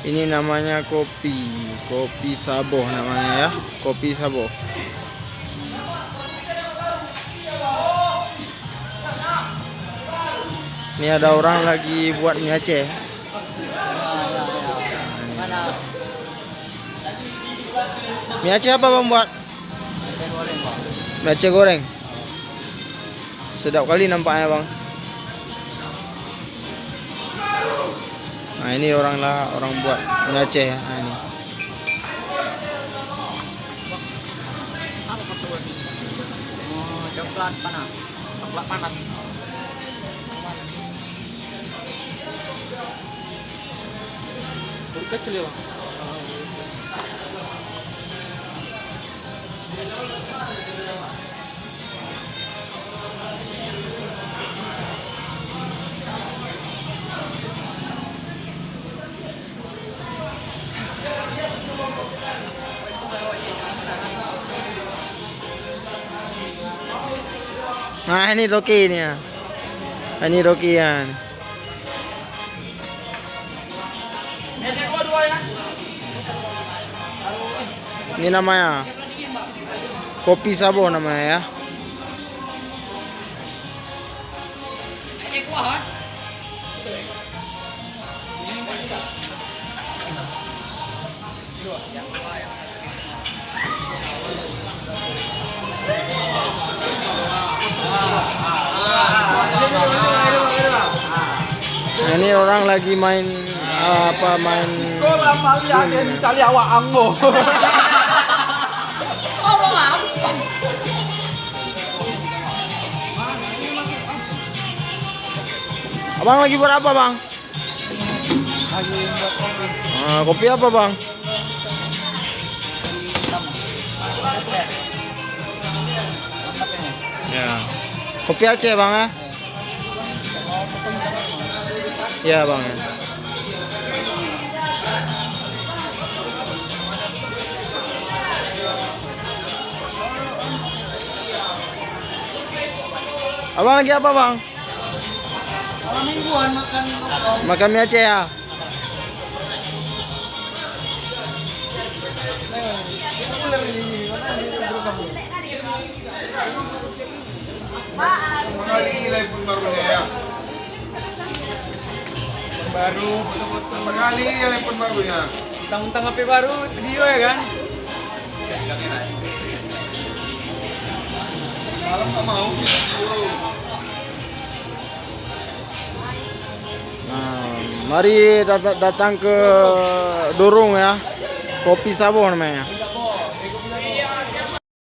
Ini namanya kopi Saboh namanya ya, kopi Saboh. Ini ada orang lagi buat mie Aceh. Mie Aceh apa bang buat? Mie Aceh goreng. Sedap kali nampaknya bang. Nah ini orang buat mie Aceh ya. Nah, ini. Coklat panas. Coklat panas. Kecil ya bang. Nah ini Rocky ini ya. Ini Rocky ya. Ini namanya kopi Saboh namanya ya. Nah, ini orang lagi main main game. Cari awak anggo. Abang lagi buat apa bang? Lagi buat kopi. Kopi apa bang? Ya. Kopi Aceh bang ya? Ya bang ya. Abang lagi apa bang? Malam mingguan Makan mie Aceh ya? baru Berapa kali telepon barunya? tentang HP baru video ya kan. Malam nggak mau video. Nah, mari datang ke Dorong ya, kopi Saboh namanya.